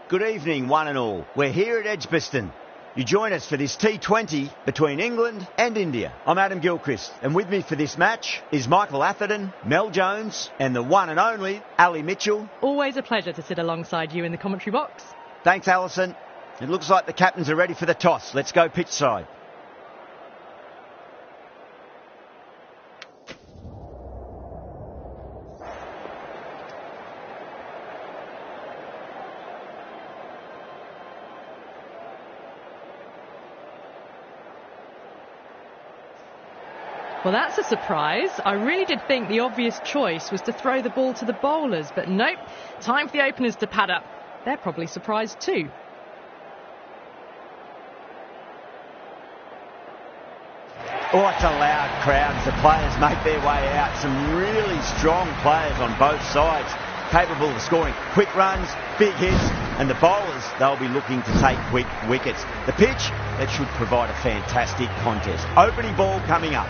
Good evening, one and all. We're here at Edgbaston. You join us for this T20 between England and India. I'm Adam Gilchrist, and with me for this match is Michael Atherton, Mel Jones, and the one and only Ali Mitchell. Always a pleasure to sit alongside you in the commentary box. Thanks, Alison. It looks like the captains are ready for the toss. Let's go pitch side. Well, that's a surprise. I really did think the obvious choice was to throw the ball to the bowlers, but nope. Time for the openers to pad up. They're probably surprised too. Oh, it's a loud crowd as the players make their way out. Some really strong players on both sides, capable of scoring quick runs, big hits, and the bowlers, they'll be looking to take quick wickets. The pitch, that should provide a fantastic contest. Opening ball coming up.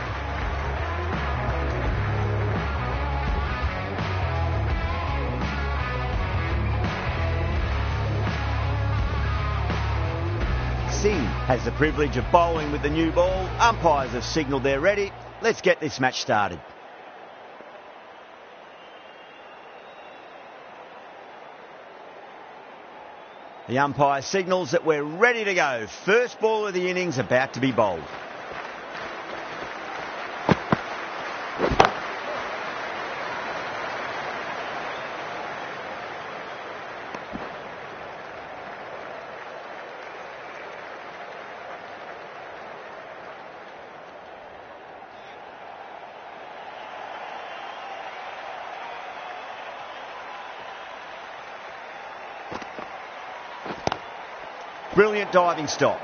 Singh has the privilege of bowling with the new ball. Umpires have signalled they're ready. Let's get this match started. The umpire signals that we're ready to go. First ball of the innings about to be bowled. Brilliant diving stop.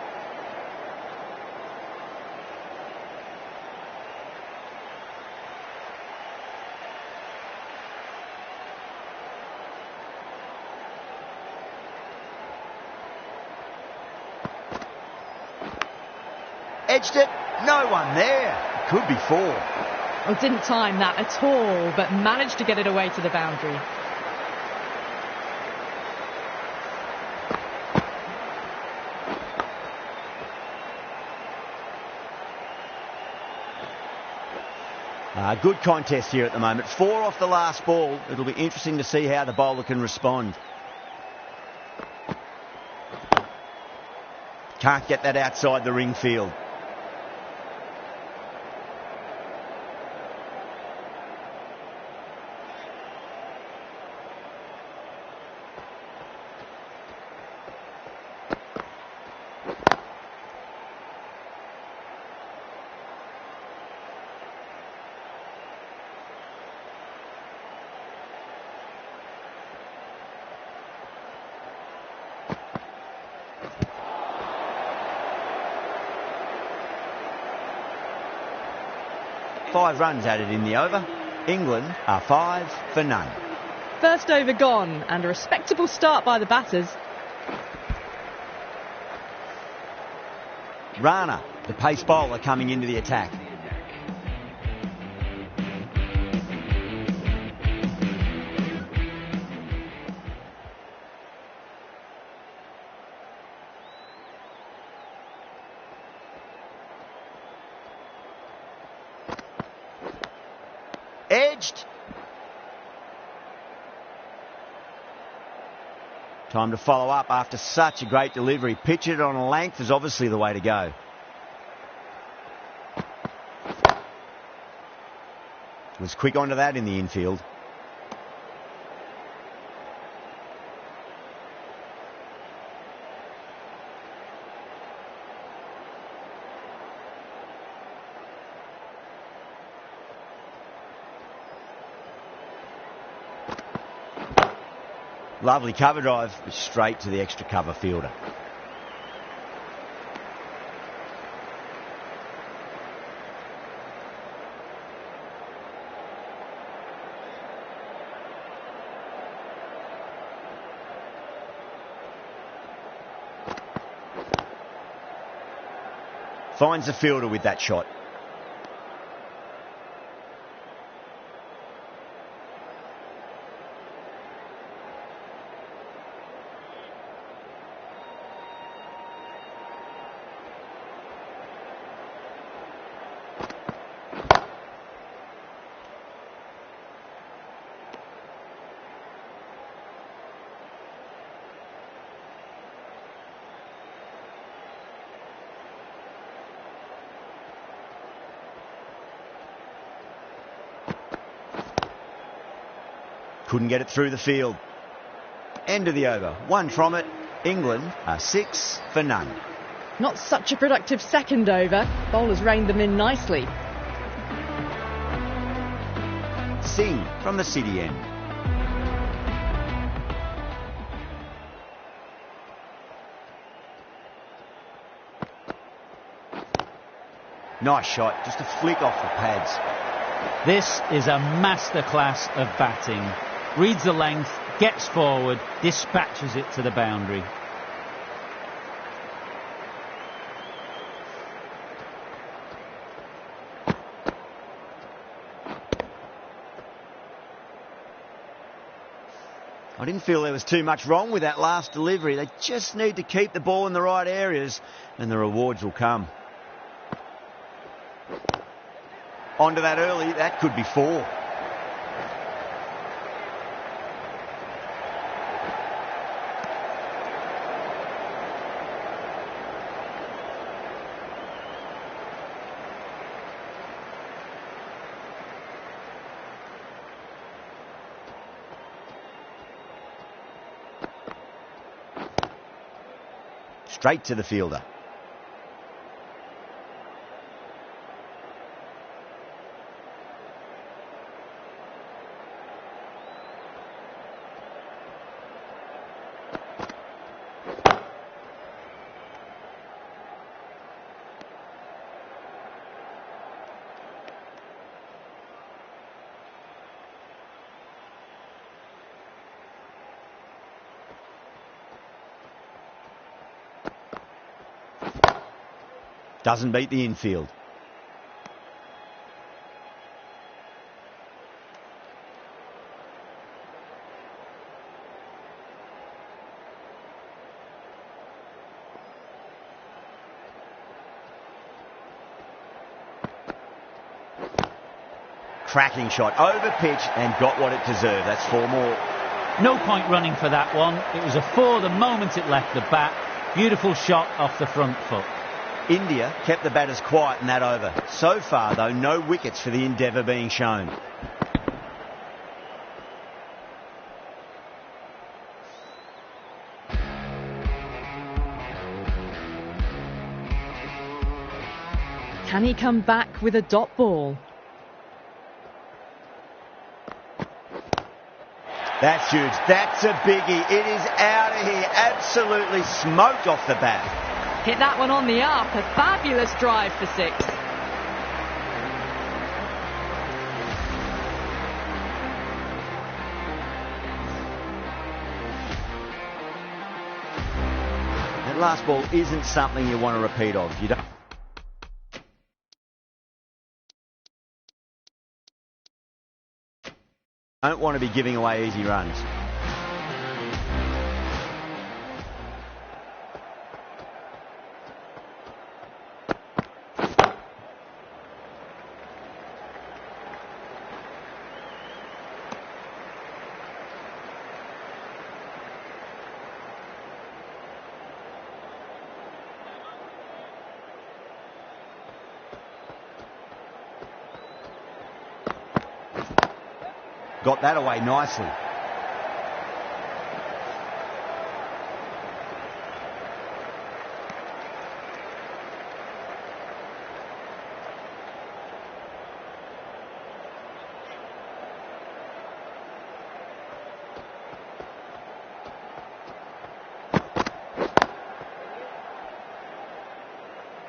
Edged it. No one there. Could be four. Oh, didn't time that at all, but managed to get it away to the boundary. Good contest here at the moment. 4 off the last ball. It'll be interesting to see how the bowler can respond. Can't get that outside the ring field. Five runs added in the over. England are 5 for none. First over gone, and a respectable start by the batters. Rana, the pace bowler, coming into the attack. Edged. Time to follow up after such a great delivery. Pitch it on a length is obviously the way to go. Was quick onto that in the infield. Lovely cover drive, straight to the extra cover fielder. Finds the fielder with that shot. couldn't get it through the field. End of the over. One from it. England are 6 for none. Not such a productive second over. Bowlers reined them in nicely. Singh from the city end. Nice shot, just a flick off the pads. This is a masterclass of batting. Reads the length, gets forward, dispatches it to the boundary. I didn't feel there was too much wrong with that last delivery. They just need to keep the ball in the right areas and the rewards will come. Onto that early, that could be 4. Straight to the fielder. Doesn't beat the infield. Cracking shot, over pitch and got what it deserved. That's 4 more. No point running for that one. It was a 4 the moment it left the bat. Beautiful shot off the front foot. India kept the batters quiet in that over. So far, though, no wickets for the endeavour being shown. Can he come back with a dot ball? That's huge. That's a biggie. It is out of here. Absolutely smoked off the bat. Hit that one on the up. A fabulous drive for 6. That last ball isn't something you want to repeat of. You don't want to be giving away easy runs. Got that away nicely.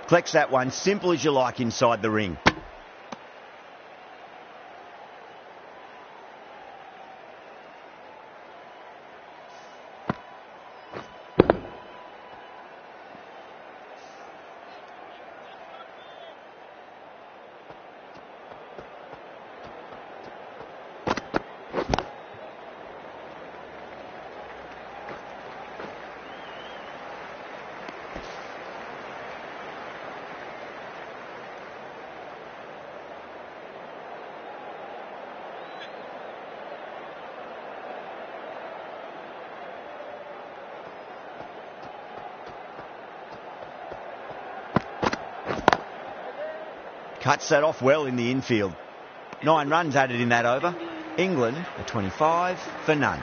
Collects that one, simple as you like inside the ring. Cuts that off well in the infield. 9 runs added in that over. England are 25 for none.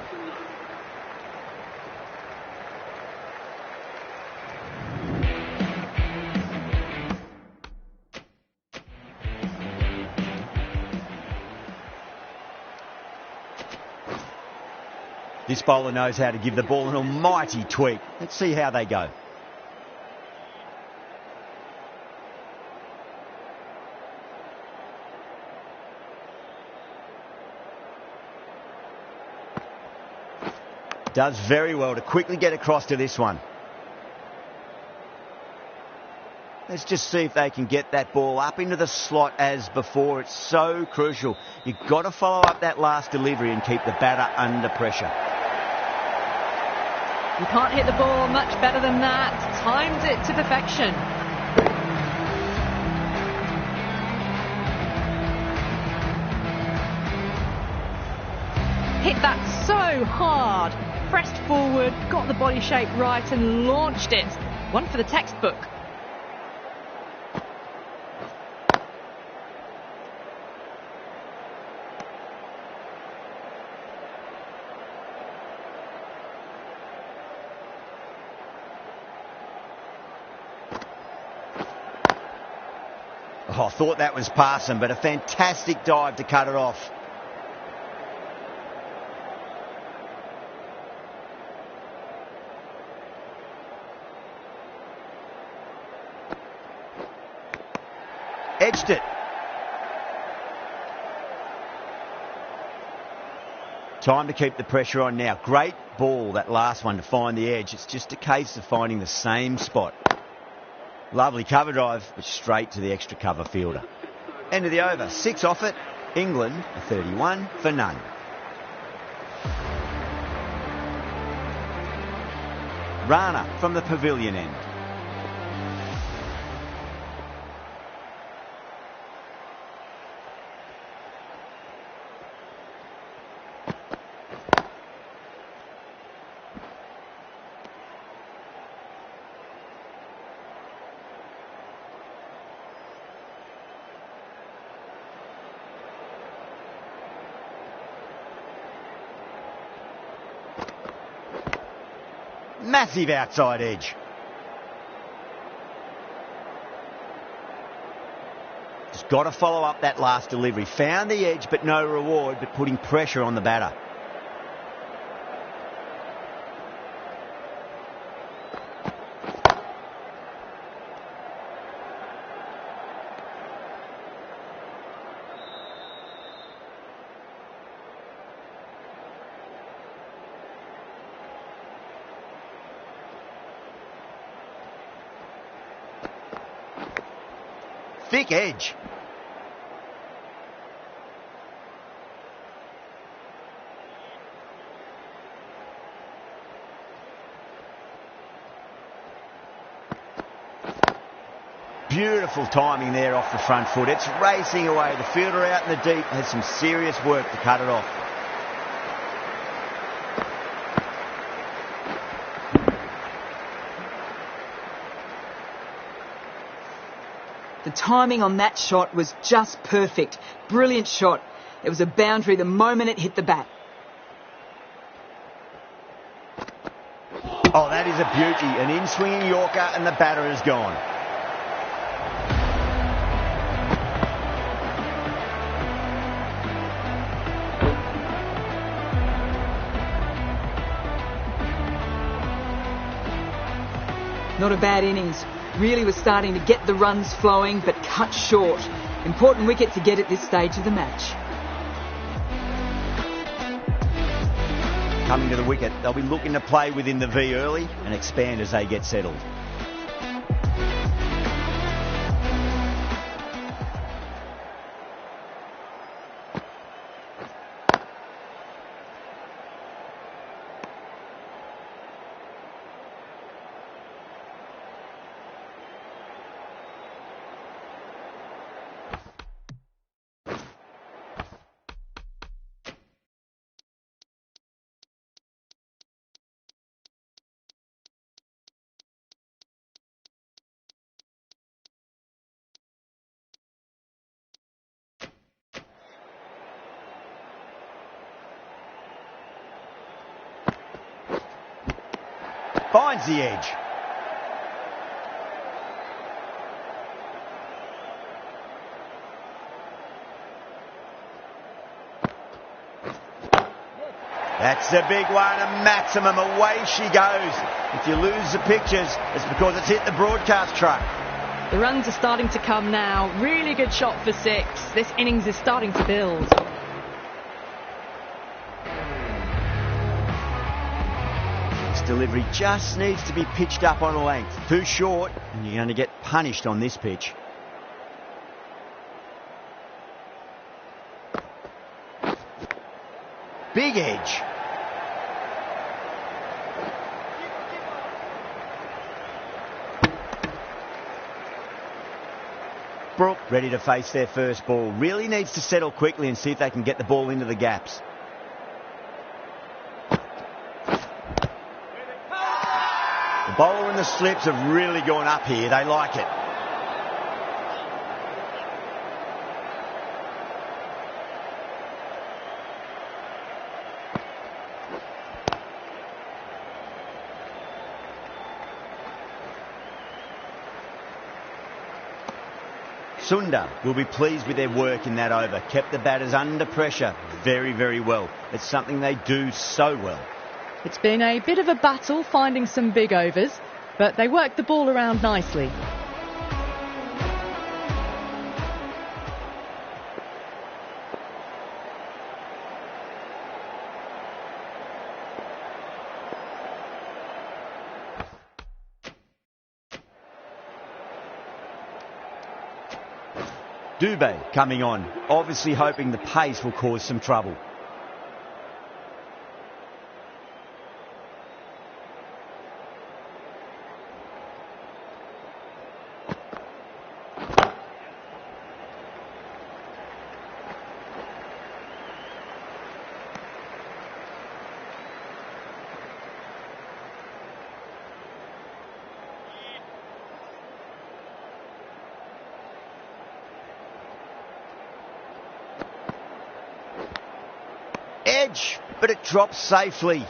This bowler knows how to give the ball an almighty tweak. Let's see how they go. Does very well to quickly get across to this one. Let's just see if they can get that ball up into the slot as before. It's so crucial. You've got to follow up that last delivery and keep the batter under pressure. You can't hit the ball much better than that. Timed it to perfection. Hit that so hard. Pressed forward, got the body shape right and launched it. One for the textbook. Oh, I thought that was passing, but a fantastic dive to cut it off. Edged it. Time to keep the pressure on now. Great ball, that last one, to find the edge. It's just a case of finding the same spot. Lovely cover drive, but straight to the extra cover fielder. End of the over. 6 off it. England 31 for none. Rana from the pavilion end. Massive outside edge. Just got to follow up that last delivery. Found the edge, but no reward, but putting pressure on the batter. Thick edge. Beautiful timing there off the front foot. It's racing away. The fielder out in the deep has some serious work to cut it off. The timing on that shot was just perfect. Brilliant shot. It was a boundary the moment it hit the bat. Oh, that is a beauty. An in-swinging Yorker and the batter is gone. Not a bad innings. Really was starting to get the runs flowing, but cut short. Important wicket to get at this stage of the match. Coming to the wicket, they'll be looking to play within the V early and expand as they get settled. finds the edge. That's the big one, a maximum. Away she goes. If you lose the pictures, it's because it's hit the broadcast truck. The runs are starting to come now. Really good shot for 6. This innings is starting to build. This delivery just needs to be pitched up on a length. Too short, and you're going to get punished on this pitch. Big edge. Brooke ready to face their first ball. Really needs to settle quickly and see if they can get the ball into the gaps. The bowler and the slips have really gone up here. They like it. Sunda will be pleased with their work in that over. Kept the batters under pressure very, very well. It's something they do so well. It's been a bit of a battle finding some big overs, but they worked the ball around nicely. Dubé coming on, obviously hoping the pace will cause some trouble. Edge, but it drops safely.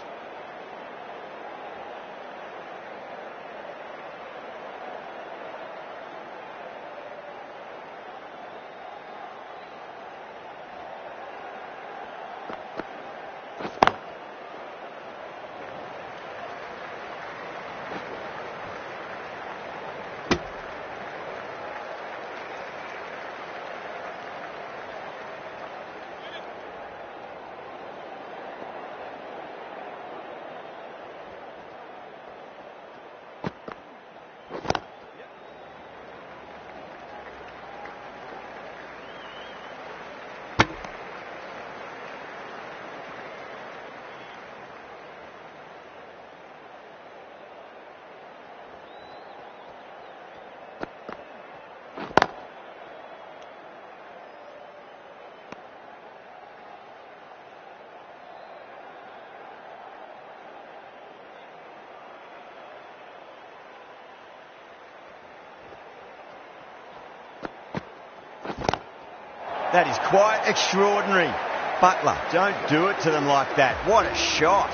That is quite extraordinary. Butler, don't do it to them like that. What a shot.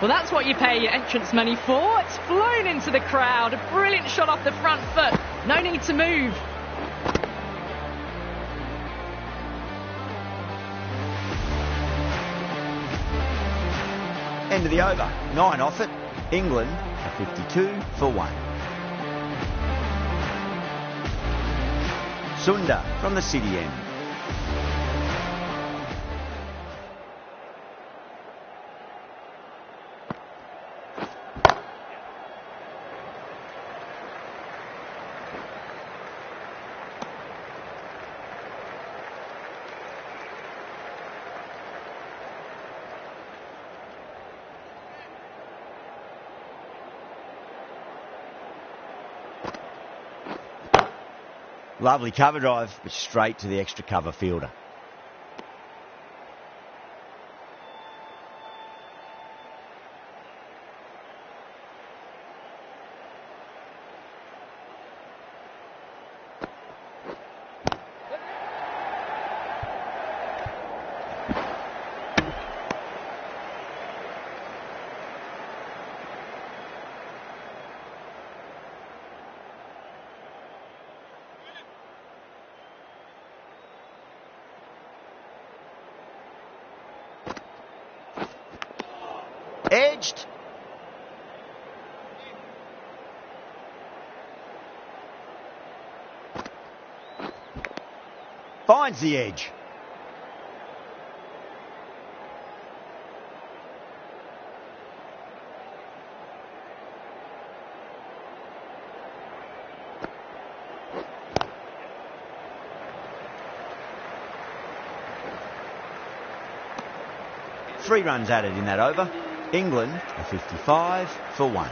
Well, that's what you pay your entrance money for. It's flown into the crowd. A brilliant shot off the front foot. No need to move. End of the over. 9 off it. England are 52 for 1. Sunda from the city end. Lovely cover drive, but straight to the extra cover fielder. Edged. Finds the edge. Three runs added in that over. England are 55 for 1.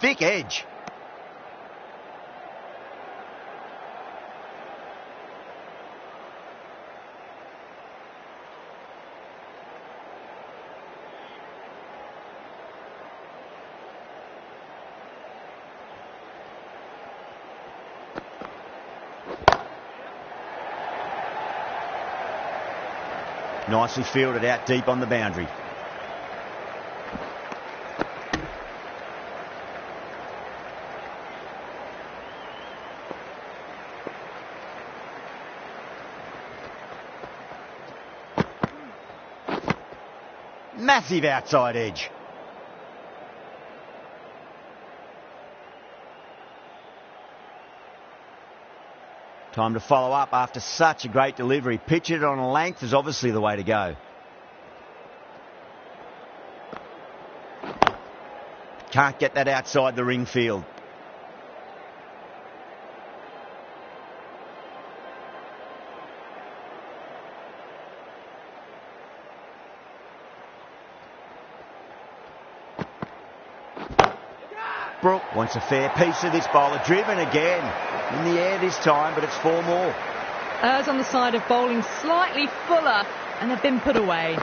Thick edge. Nicely fielded out deep on the boundary. Massive outside edge. Time to follow up after such a great delivery. Pitch it on a length is obviously the way to go. Can't get that outside the ring field. Brooke wants a fair piece of this bowler. Driven again. In the air this time, but it's 4 more. Errs on the side of bowling slightly fuller, and they've been put away.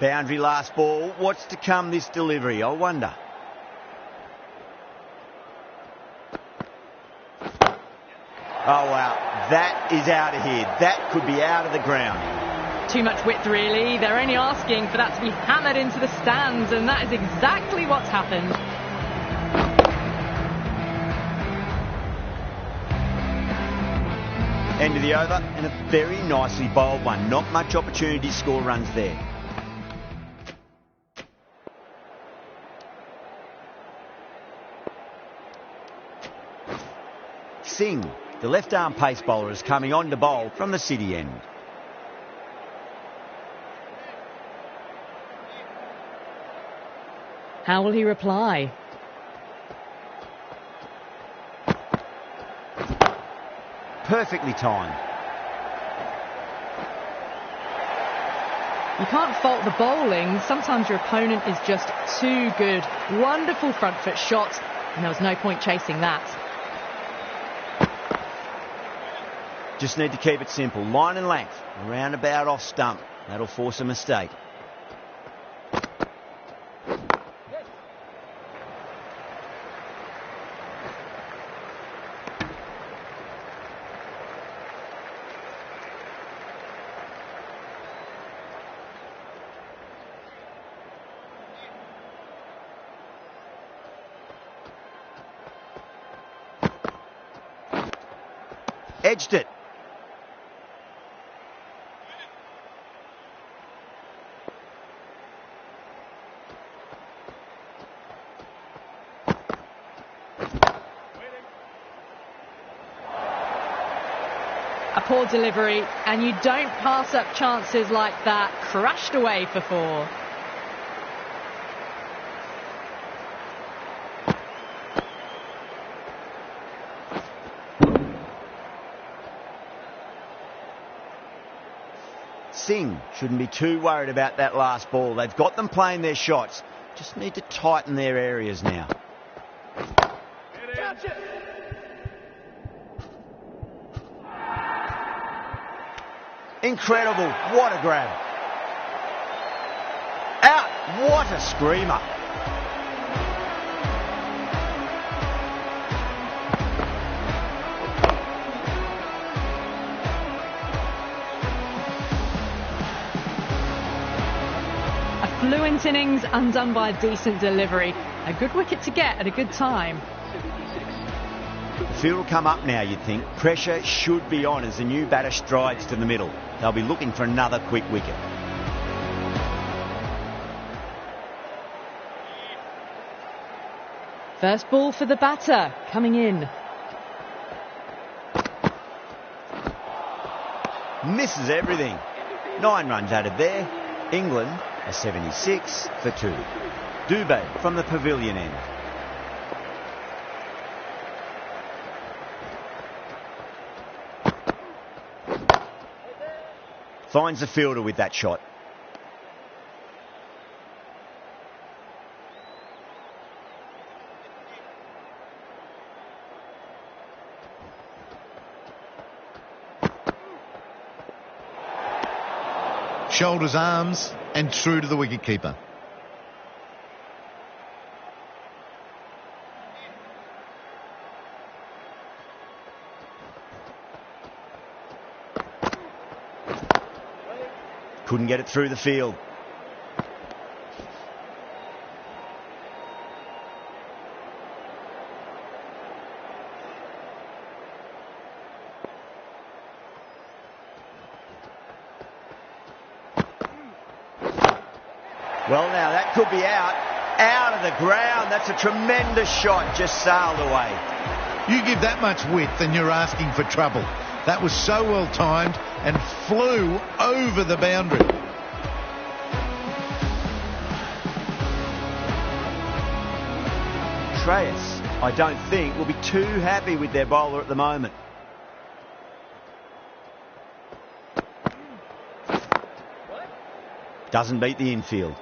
Boundary last ball. What's to come this delivery? I wonder. Oh, wow. That is out of here. That could be out of the ground. Too much width, really. They're only asking for that to be hammered into the stands, and that is exactly what's happened. End of the over, and a very nicely bowled one. Not much opportunity to score runs there. Singh, the left-arm pace bowler, is coming on to bowl from the city end. How will he reply? Perfectly timed. You can't fault the bowling. Sometimes your opponent is just too good. Wonderful front foot shot, and there was no point chasing that. Just need to keep it simple. Line and length. Around about off stump. That'll force a mistake. Edged it. A poor delivery, and you don't pass up chances like that. Crashed away for 4. Singh shouldn't be too worried about that last ball. They've got them playing their shots. Just need to tighten their areas now. Incredible. What a grab. Out. What a screamer. Fluent innings undone by a decent delivery. A good wicket to get at a good time. The field will come up now, you'd think. Pressure should be on as the new batter strides to the middle. They'll be looking for another quick wicket. First ball for the batter, coming in. Misses everything. 9 runs added there. England a 76 for 2. Dubé from the pavilion end. Finds the fielder with that shot. Shoulders, arms, and through to the wicketkeeper. Couldn't get it through the field. Well, now that could be out of the ground. That's a tremendous shot, just sailed away. You give that much width and you're asking for trouble. That was so well timed and flew over the boundary. Shreyas, I don't think, will be too happy with their bowler at the moment. Doesn't beat the infield.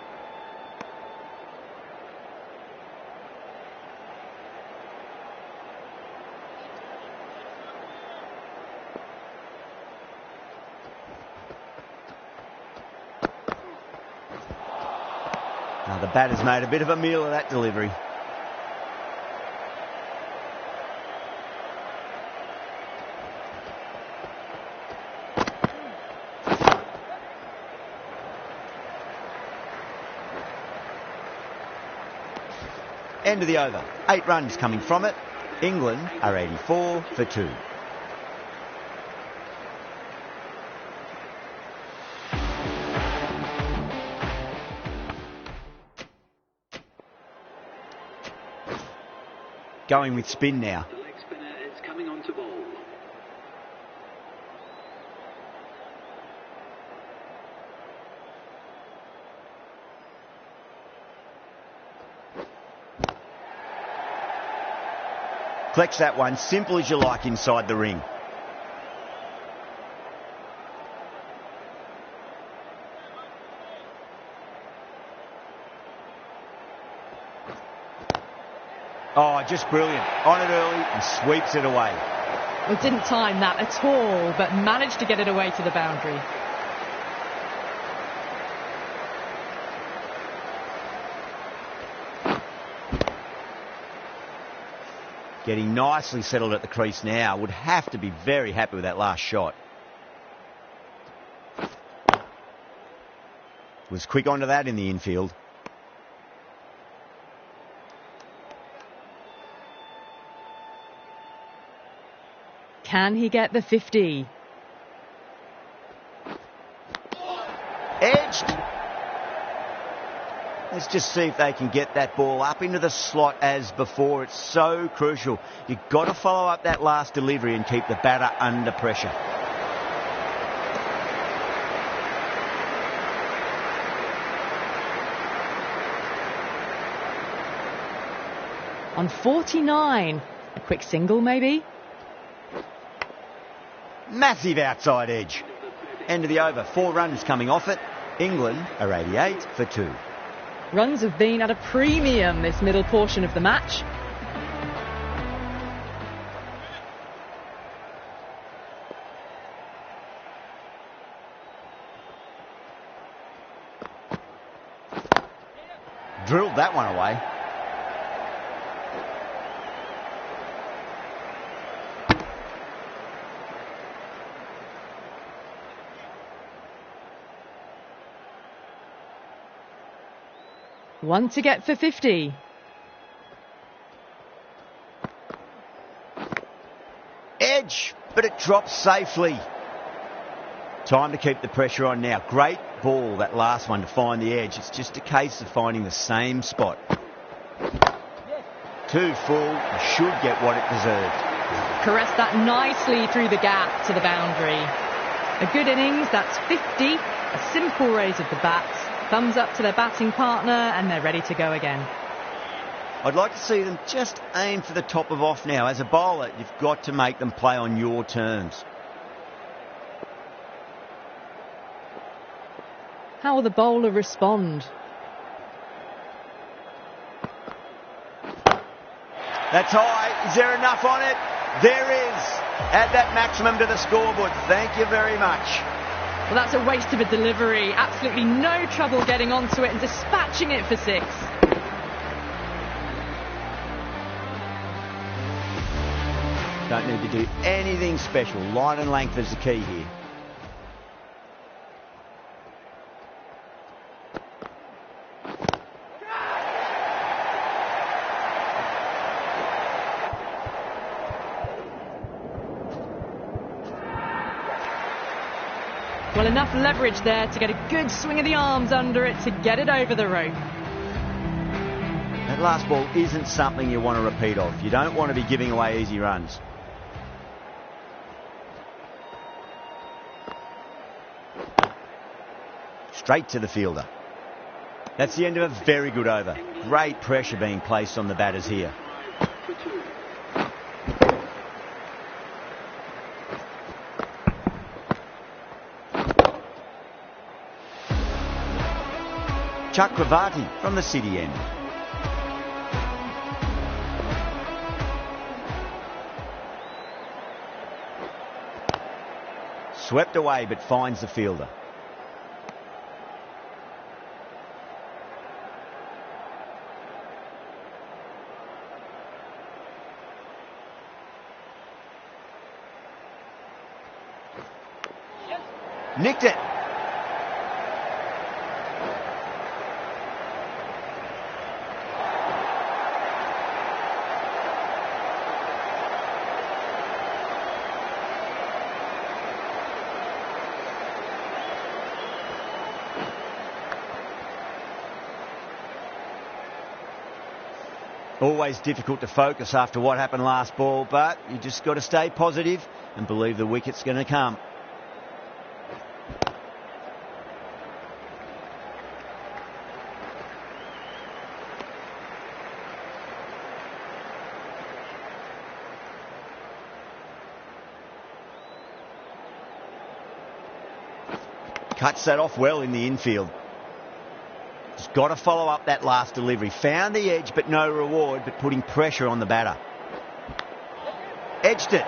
Now the batter's made a bit of a meal of that delivery. End of the over. 8 runs coming from it. England are 84 for 2. Going with spin now. The leg spinner is coming on to bowl. Flex that one, simple as you like inside the ring. Oh, just brilliant. On it early and sweeps it away. Well, didn't time that at all, but managed to get it away to the boundary. Getting nicely settled at the crease now. Would have to be very happy with that last shot. Was quick onto that in the infield. Can he get the 50? Edged. Let's just see if they can get that ball up into the slot as before. It's so crucial. You've got to follow up that last delivery and keep the batter under pressure. On 49. A quick single, maybe? Massive outside edge. End of the over. 4 runs coming off it. England are 88 for 2. Runs have been at a premium this middle portion of the match. Drilled that one away. One to get for 50. Edge, but it drops safely. Time to keep the pressure on now. Great ball, that last one, to find the edge. It's just a case of finding the same spot. Too full. You should get what it deserved. Caressed that nicely through the gap to the boundary. A good innings, that's 50. A simple raise of the bats. Thumbs up to their batting partner, and they're ready to go again. I'd like to see them just aim for the top of off now. As a bowler, you've got to make them play on your terms. How will the bowler respond? That's high. Is there enough on it? There is. Add that maximum to the scoreboard. Thank you very much. Well, that's a waste of a delivery. Absolutely no trouble getting onto it and dispatching it for 6. Don't need to do anything special. Line and length is the key here. Well, enough leverage there to get a good swing of the arms under it to get it over the rope. That last ball isn't something you want to repeat of. You don't want to be giving away easy runs. Straight to the fielder. That's the end of a very good over. Great pressure being placed on the batters here. Chakravarti from the city end. Swept away but finds the fielder. Nicked it. Always difficult to focus after what happened last ball, but you just got to stay positive and believe the wicket's going to come. Cuts that off well in the infield. Just got to follow up that last delivery. Found the edge, but no reward, but putting pressure on the batter. Edged it.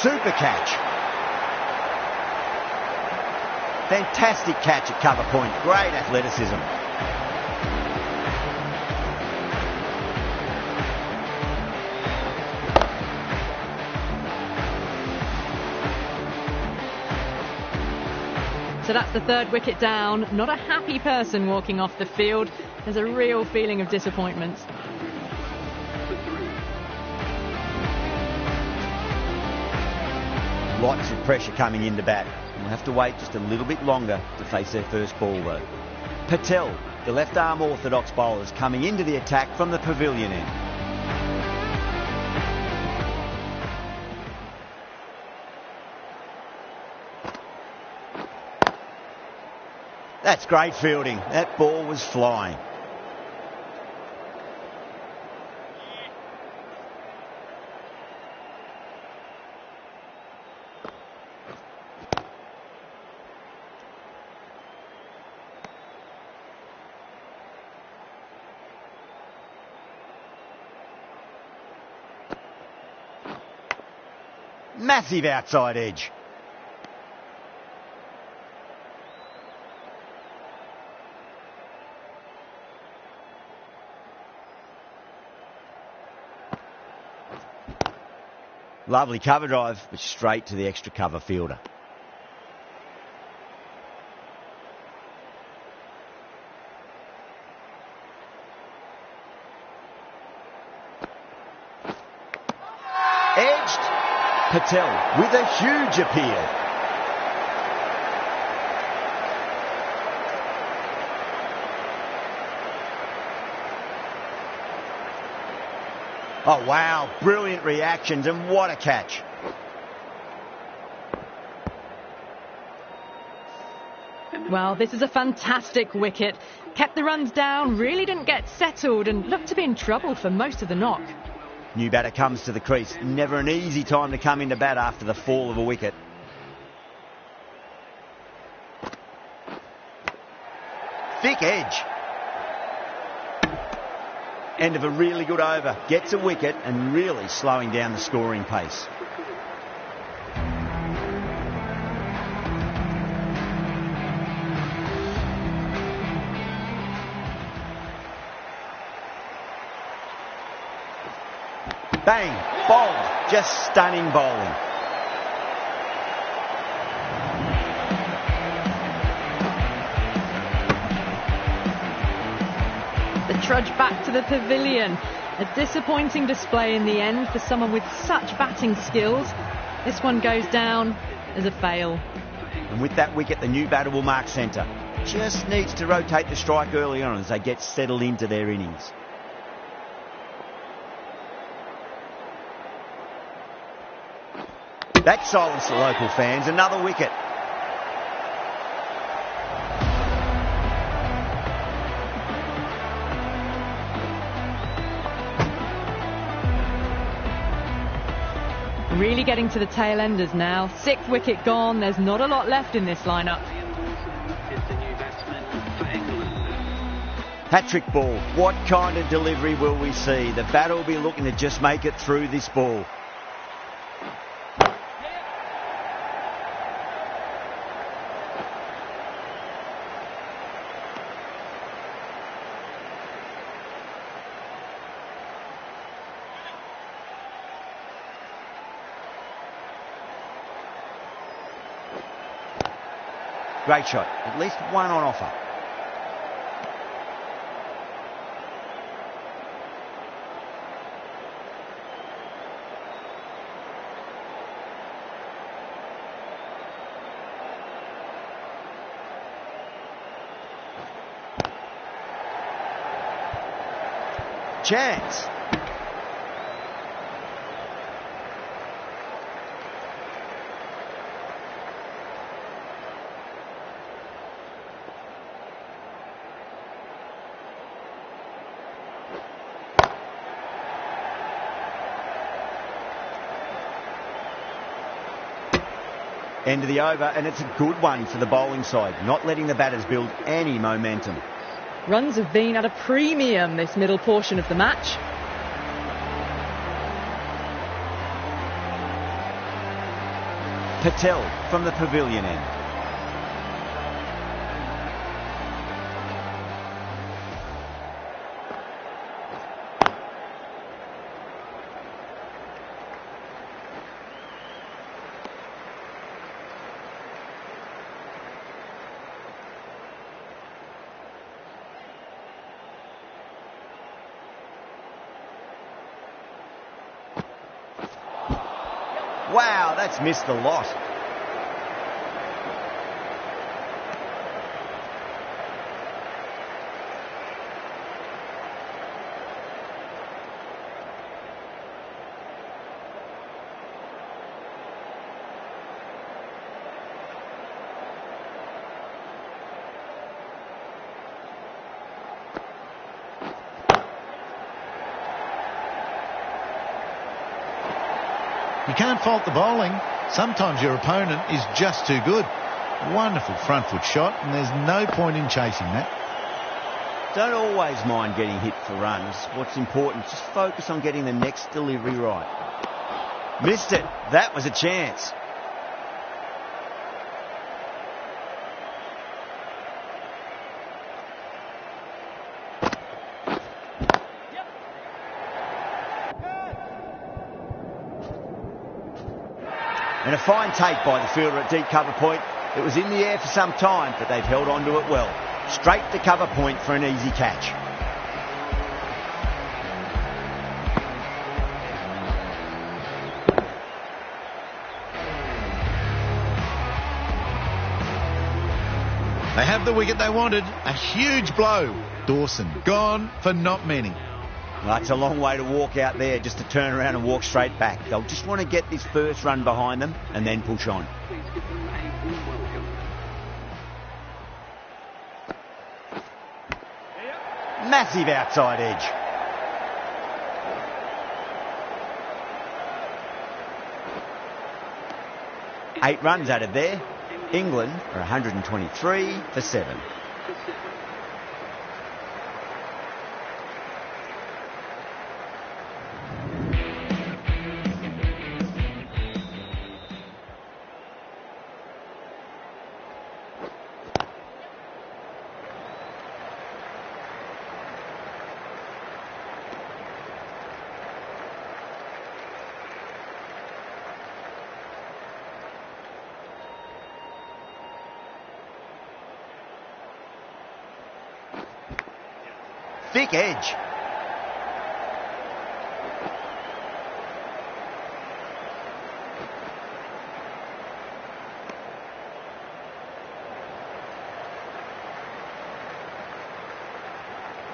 Super catch. Fantastic catch at cover point. Great athleticism. So that's the 3rd wicket down. Not a happy person walking off the field. There's a real feeling of disappointment. Lots of pressure coming in to bat. We'll have to wait just a little bit longer to face their first ball though. Patel, the left arm orthodox bowler, is coming into the attack from the pavilion end. That's great fielding. That ball was flying. Massive outside edge. Lovely cover drive, but straight to the extra cover fielder. Edged. Patel with a huge appeal. Oh wow, brilliant reactions and what a catch. Well, this is a fantastic wicket. Kept the runs down, really didn't get settled and looked to be in trouble for most of the knock. New batter comes to the crease. Never an easy time to come into bat after the fall of a wicket. Thick edge. End of a really good over. Gets a wicket and really slowing down the scoring pace. Bang, bowled, just stunning bowling. The trudge back to the pavilion. A disappointing display in the end for someone with such batting skills. This one goes down as a fail. And with that wicket, the new batter will mark centre. Just needs to rotate the strike early on as they get settled into their innings. That silenced the local fans. Another wicket. Really getting to the tail enders now. 6th wicket gone. There's not a lot left in this lineup. Hat-trick ball. What kind of delivery will we see? The batter will be looking to just make it through this ball. Great shot. At least one on offer. Chance. End of the over, and it's a good one for the bowling side, not letting the batters build any momentum. Runs have been at a premium this middle portion of the match. Patel from the pavilion end. Wow, that's missed the lot. You can't fault the bowling. Sometimes your opponent is just too good. Wonderful front foot shot, and there's no point in chasing that. Don't always mind getting hit for runs. What's important, just focus on getting the next delivery right. Missed it. That was a chance. And a fine take by the fielder at deep cover point. It was in the air for some time, but they've held on to it well. Straight to cover point for an easy catch. They have the wicket they wanted. A huge blow. Dawson gone for not many. Well, it's a long way to walk out there just to turn around and walk straight back. They'll just want to get this first run behind them and then push on. Please give them a warm welcome. Massive outside edge. Eight runs out of there. England are 123 for 7. Thick edge.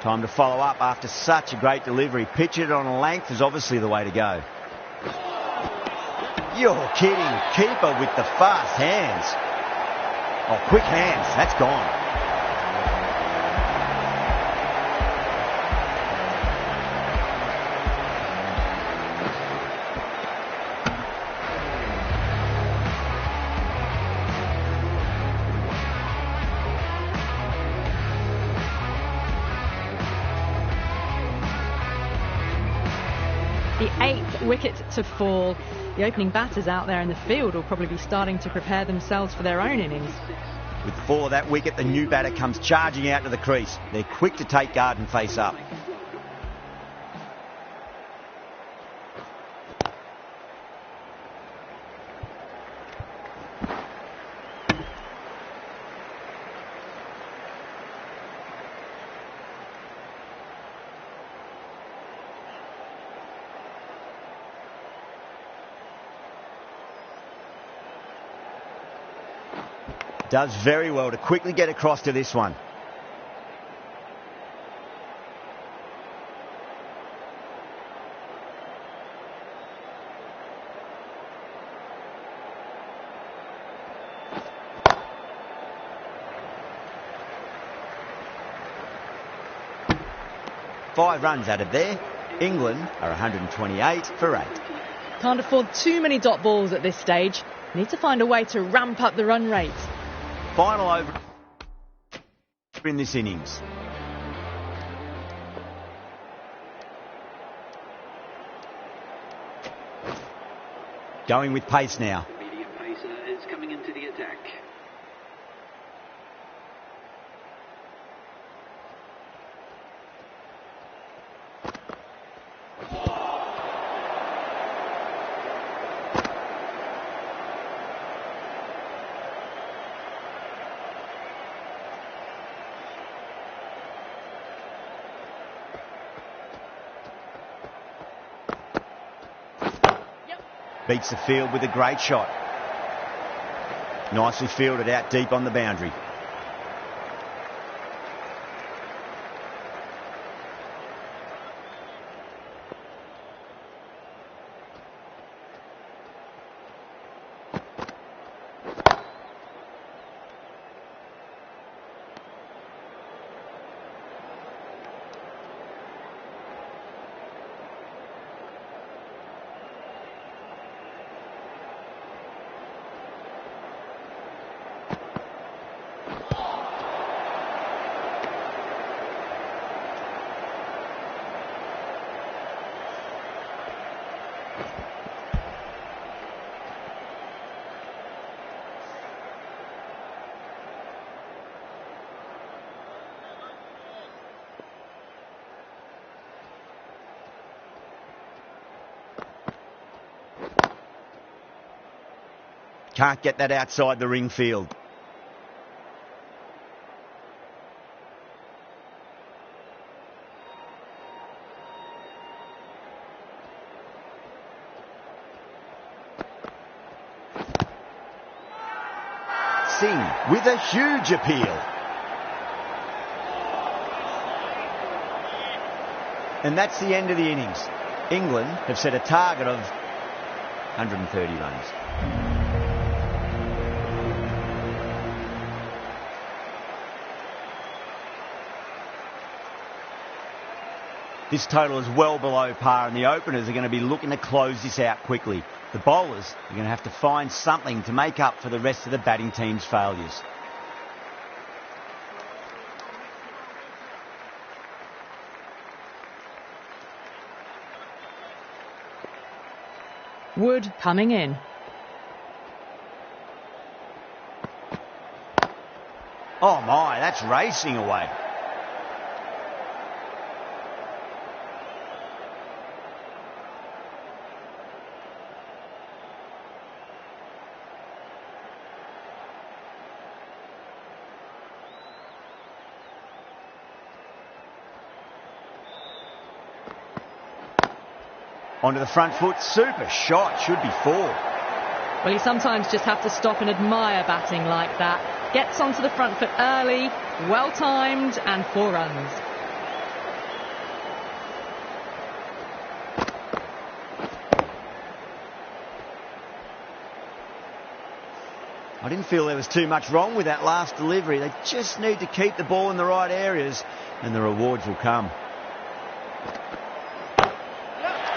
Time to follow up after such a great delivery. Pitch it on a length is obviously the way to go. You're kidding. Keeper with the fast hands. Oh, quick hands. That's gone. The 8th wicket to fall. The opening batters out there in the field will probably be starting to prepare themselves for their own innings. With 4 of that wicket, the new batter comes charging out to the crease. They're quick to take guard and face up. Does very well to quickly get across to this one. Five runs out of there. England are 128 for 8. Can't afford too many dot balls at this stage. Need to find a way to ramp up the run rate. Final over in this innings. Going with pace now. The medium pacer is coming into the attack. beats the field with a great shot. Nicely fielded out deep on the boundary. Can't get that outside the ring field. Singh with a huge appeal. And that's the end of the innings. England have set a target of 130 runs. This total is well below par, and the openers are going to be looking to close this out quickly. The bowlers are going to have to find something to make up for the rest of the batting team's failures. Wood coming in. Oh my, that's racing away. Onto the front foot, super shot, should be 4. Well, you sometimes just have to stop and admire batting like that. Gets onto the front foot early, well timed, and 4 runs. I didn't feel there was too much wrong with that last delivery. They just need to keep the ball in the right areas, and the rewards will come.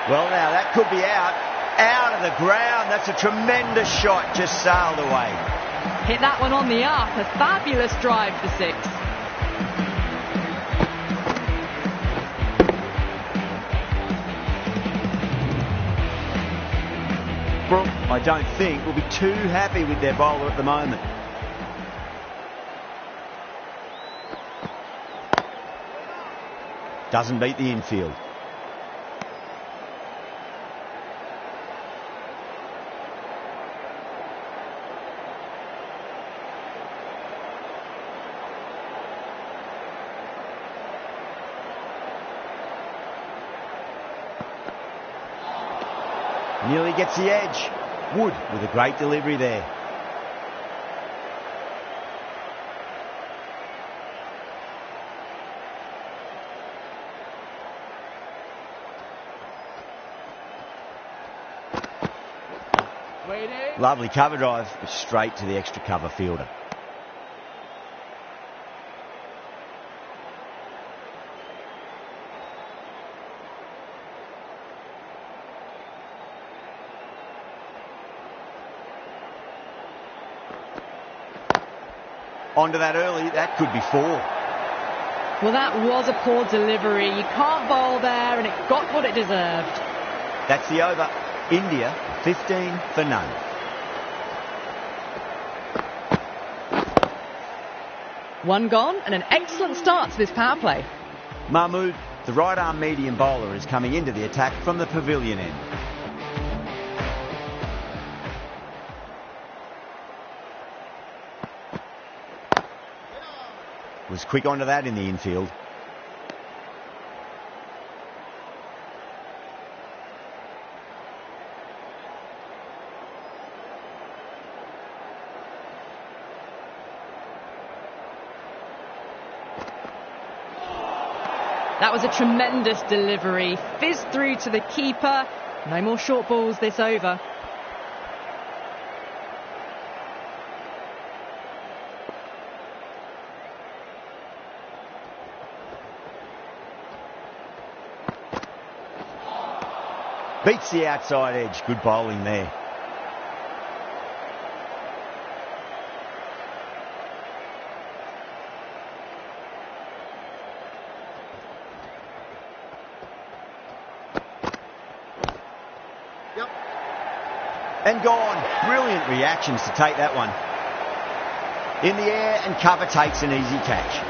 Well, now, that could be out of the ground. That's a tremendous shot, just sailed away. Hit that one on the up, a fabulous drive for 6. Brook, I don't think, will be too happy with their bowler at the moment. Doesn't beat the infield. Nearly gets the edge. Wood with a great delivery there. Lovely cover drive, but straight to the extra cover fielder. Onto that early, that could be 4. Well, that was a poor delivery. You can't bowl there, and it got what it deserved. That's the over. India, 15 for none. One gone, and an excellent start to this power play. Mahmood, the right-arm medium bowler, is coming into the attack from the pavilion end. Was quick onto that in the infield. That was a tremendous delivery. Fizzed through to the keeper. No more short balls this over. Beats the outside edge. Good bowling there. And gone. Brilliant reactions to take that one. In the air and cover takes an easy catch.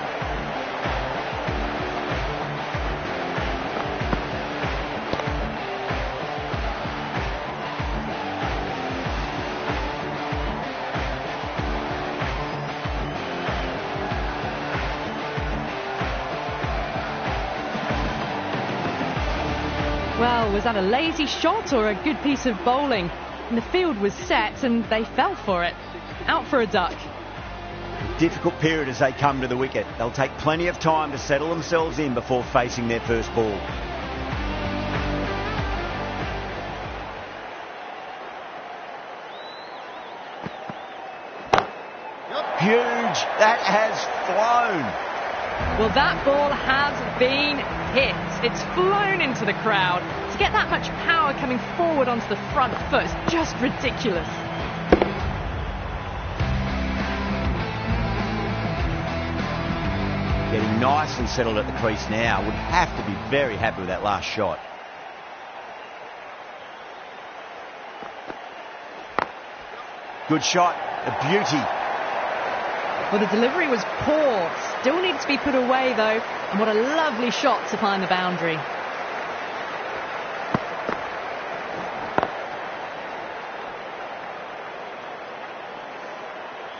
Well, was that a lazy shot or a good piece of bowling? And the field was set and they fell for it. Out for a duck. Difficult period as they come to the wicket. They'll take plenty of time to settle themselves in before facing their first ball. Huge. That has flown. Well, that ball has been hit. It's flown into the crowd. To get that much power coming forward onto the front foot is just ridiculous. Getting nicely settled at the crease now. Would have to be very happy with that last shot. Good shot. A beauty. Well, the delivery was poor. Still needs to be put away, though. And what a lovely shot to find the boundary.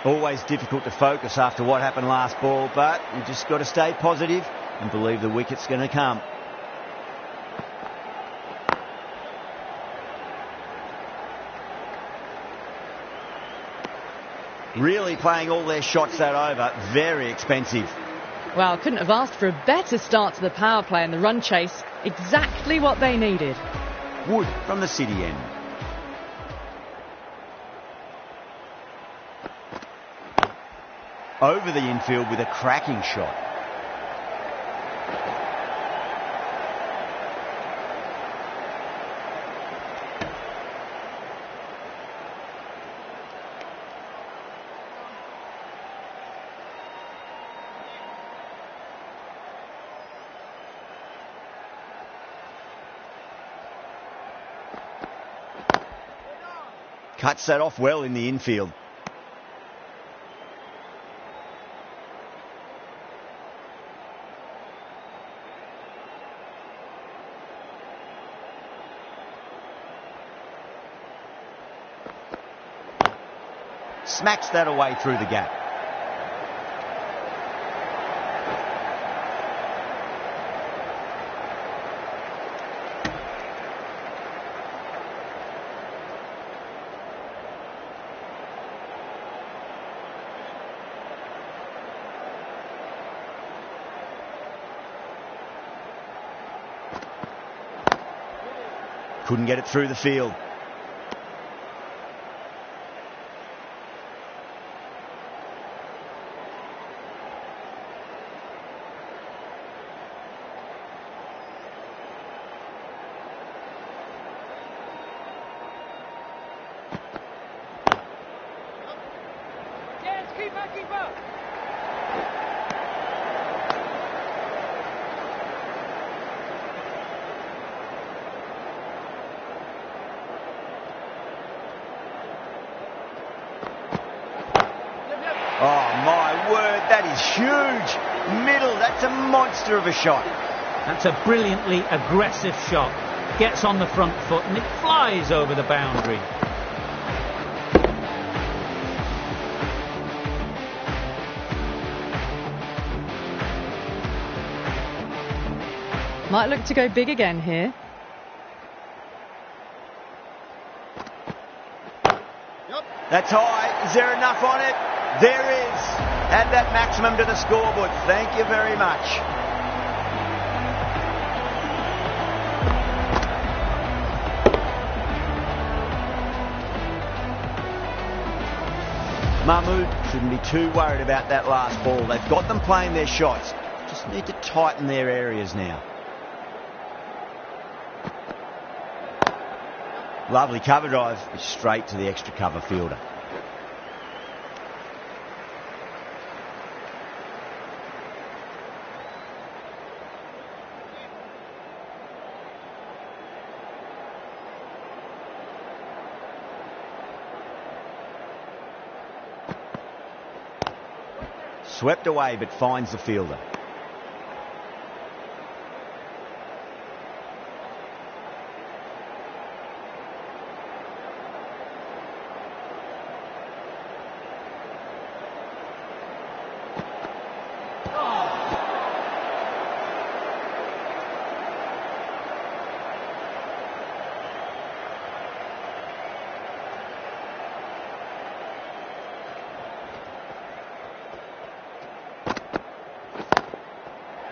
Always difficult to focus after what happened last ball, but you just got to stay positive and believe the wicket's going to come. Really playing all their shots that over. Very expensive. Well, couldn't have asked for a better start to the power play and the run chase. Exactly what they needed. Wood from the city end. Over the infield with a cracking shot. Cuts that off well in the infield. Smacks that away through the gap. Couldn't get it through the field. Oh, my word, that is huge. Middle, that's a monster of a shot. That's a brilliantly aggressive shot. Gets on the front foot and it flies over the boundary. Might look to go big again here. That's high. Is there enough on it? There is. Add that maximum to the scoreboard. Thank you very much. Mahmood shouldn't be too worried about that last ball. They've got them playing their shots. Just need to tighten their areas now. Lovely cover drive. It's straight to the extra cover fielder. Swept away, but finds the fielder.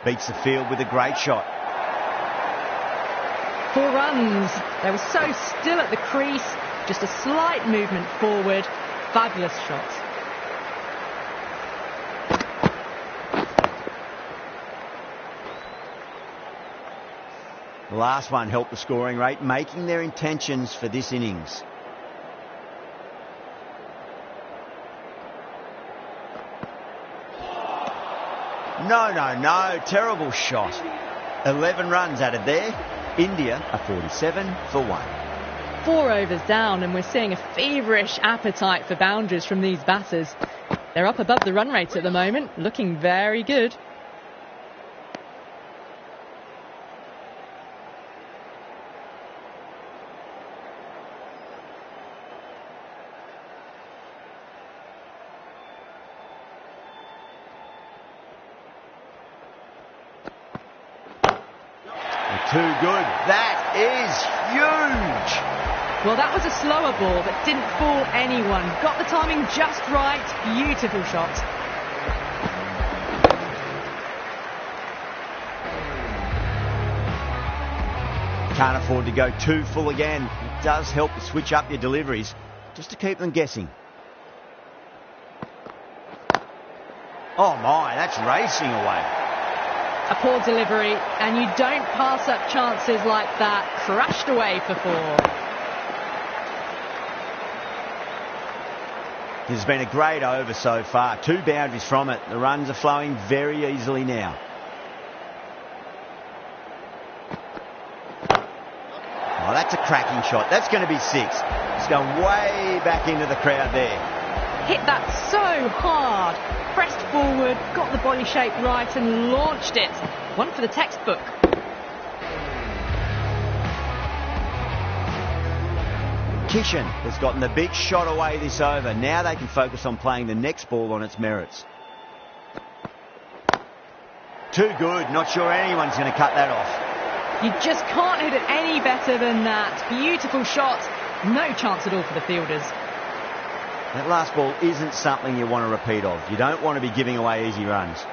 Beats the field with a great shot. 4 runs. They were so still at the crease. Just a slight movement forward. Fabulous shots. The last one helped the scoring rate, making their intentions for this innings. No. Terrible shot. 11 runs added there. India are 47 for 1. 4 overs down, and we're seeing a feverish appetite for boundaries from these batters. They're up above the run rate at the moment, looking very good. Too good. That is huge. Well, that was a slower ball that didn't fool anyone. Got the timing just right. Beautiful shot. Can't afford to go too full again. It does help to switch up your deliveries just to keep them guessing. Oh my, that's racing away. A poor delivery, and you don't pass up chances like that. Crashed away for 4. This has been a great over so far. 2 boundaries from it. The runs are flowing very easily now. Oh, that's a cracking shot. That's going to be 6. It's going way back into the crowd there. Hit that so hard. Pressed forward, got the body shape right and launched it. One for the textbook. Kishan has gotten the big shot away this over. Now they can focus on playing the next ball on its merits. Too good. Not sure anyone's going to cut that off. You just can't hit it any better than that. Beautiful shot. No chance at all for the fielders. That last ball isn't something you want to repeat of. You don't want to be giving away easy runs.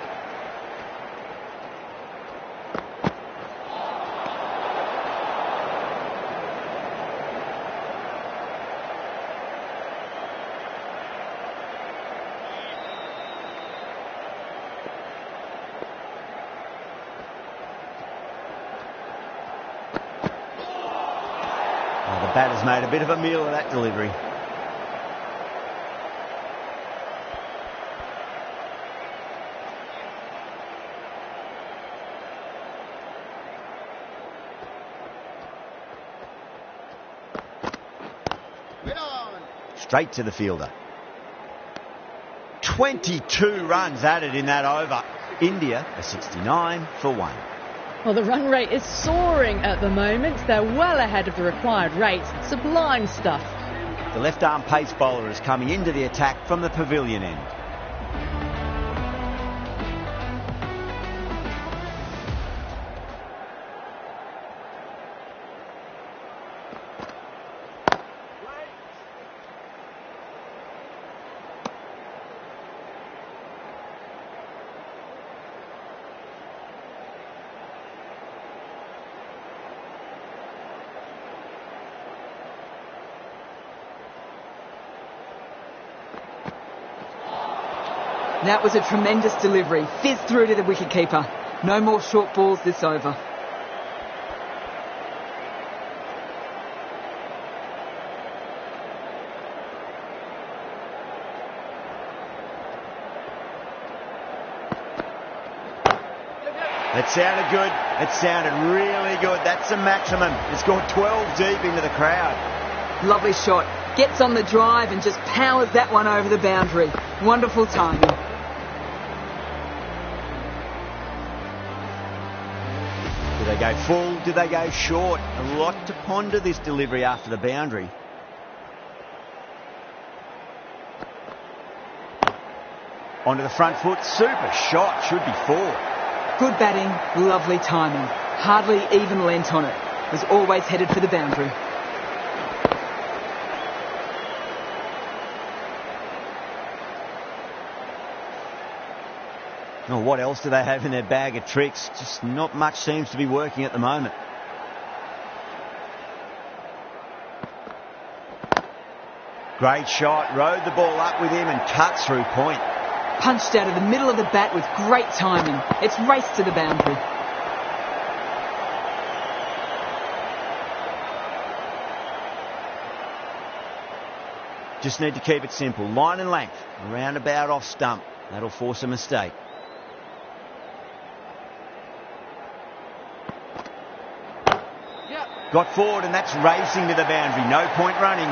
Oh, the batter's made a bit of a meal of that delivery. Straight to the fielder. 22 runs added in that over. India are 69 for 1. Well, the run rate is soaring at the moment. They're well ahead of the required rate. Sublime stuff. The left-arm pace bowler is coming into the attack from the pavilion end. That was a tremendous delivery. Fizzed through to the wicketkeeper. No more short balls this over. It sounded good. It sounded really good. That's the maximum. It's gone 12 deep into the crowd. Lovely shot. Gets on the drive and just powers that one over the boundary. Wonderful timing. Did they go full? Did they go short? A lot to ponder this delivery after the boundary. Onto the front foot. Super shot. Should be 4. Good batting, lovely timing. Hardly even lent on it. Was always headed for the boundary. Oh, what else do they have in their bag of tricks? Just not much seems to be working at the moment. Great shot. Rode the ball up with him and cut through point. Punched out of the middle of the bat with great timing. It's raced to the boundary. Just need to keep it simple. Line and length. Around about off stump. That'll force a mistake. Got forward and that's racing to the boundary. No point running.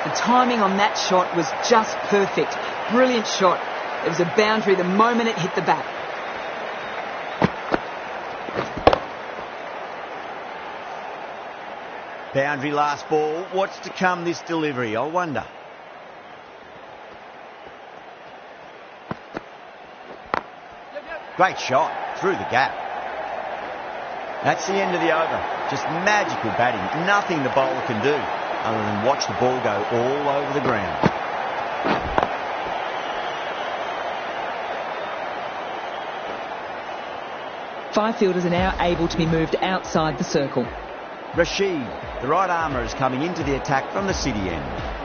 The timing on that shot was just perfect. Brilliant shot. It was a boundary the moment it hit the bat. Boundary last ball. What's to come this delivery? I wonder. Great shot. Through the gap. That's the end of the over. Just magical batting. Nothing the bowler can do other than watch the ball go all over the ground. Five fielders are now able to be moved outside the circle. Rashid, the right armour, is coming into the attack from the city end.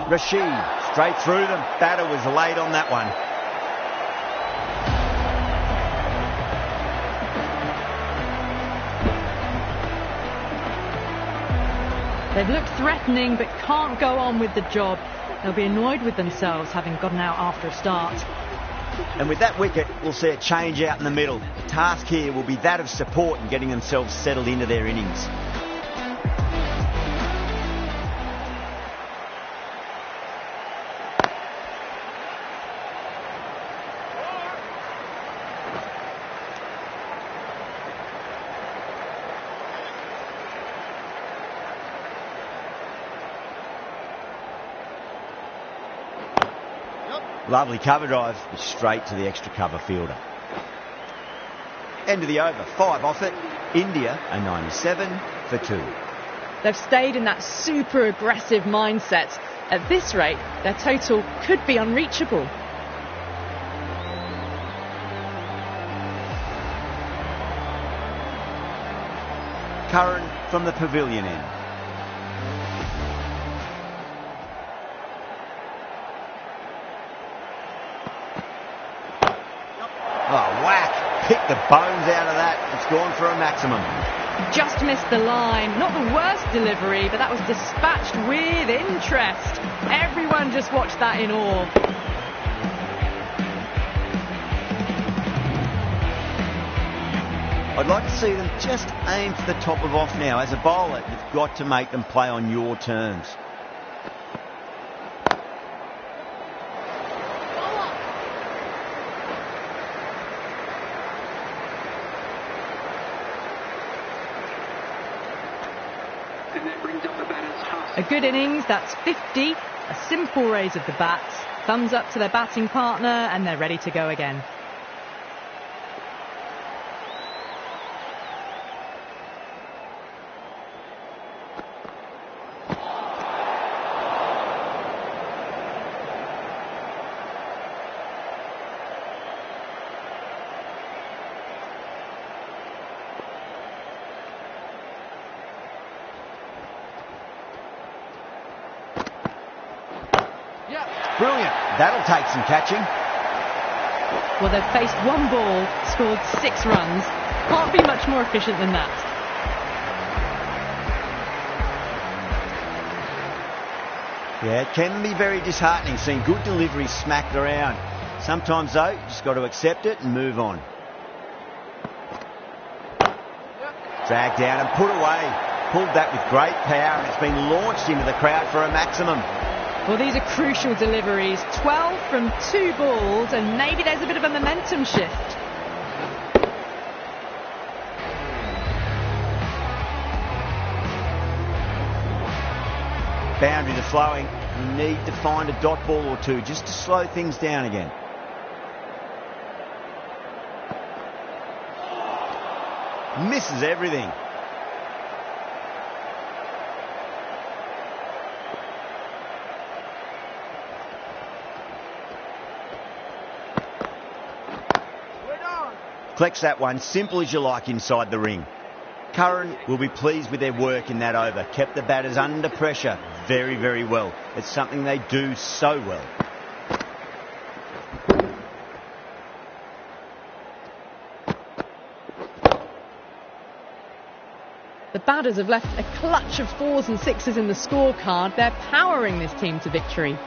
Rashid, straight through them. Batter was late on that one. They've looked threatening but can't go on with the job. They'll be annoyed with themselves having gotten out after a start. And with that wicket, we'll see a change out in the middle. The task here will be that of support and getting themselves settled into their innings. Lovely cover drive, straight to the extra cover fielder. End of the over, 5 off it. India a 97 for 2. They've stayed in that super aggressive mindset. At this rate, their total could be unreachable. Curran from the pavilion end. Oh, whack. Pick the bones out of that. It's gone for a maximum. just missed the line. Not the worst delivery, but that was dispatched with interest. Everyone just watched that in awe. I'd like to see them just aim for the top of off now. As a bowler, you've got to make them play on your terms. And that brings up the batter's half. A good innings, that's 50. A simple raise of the bats. Thumbs up to their batting partner, and they're ready to go again. Brilliant. That'll take some catching. Well, they've faced one ball, scored 6 runs. Can't be much more efficient than that. Yeah, it can be very disheartening seeing good delivery smacked around. Sometimes, though, you just got to accept it and move on. Dragged down and put away. Pulled that with great power, and it's been launched into the crowd for a maximum. Well, these are crucial deliveries. 12 from 2 balls, and maybe there's a bit of a momentum shift. Boundaries are flowing. You need to find a dot ball or two just to slow things down again. Misses everything. Collects that one, simple as you like, inside the ring. Curran will be pleased with their work in that over. Kept the batters under pressure very, very well. It's something they do so well. The batters have left a clutch of 4s and 6s in the scorecard. They're powering this team to victory.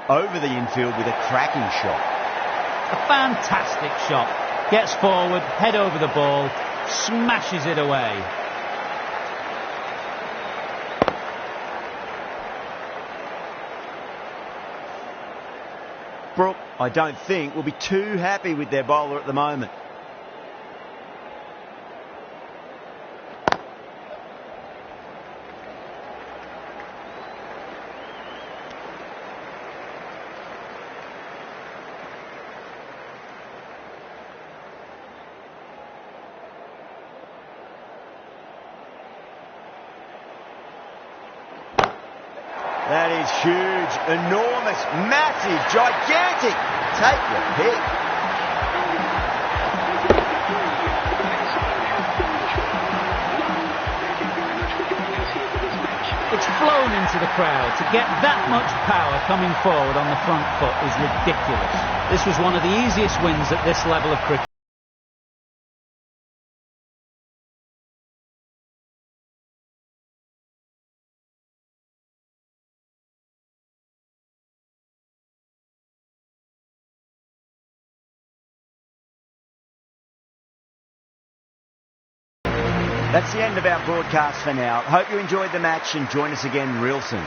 Over the infield with a cracking shot. A fantastic shot. Gets forward, head over the ball, smashes it away. Brooke, I don't think, will be too happy with their bowler at the moment. That is huge, enormous, massive, gigantic. Take your pick. It's flown into the crowd. To get that much power coming forward on the front foot is ridiculous. This was one of the easiest wins at this level of cricket. That's the end of our broadcast for now. Hope you enjoyed the match and join us again real soon.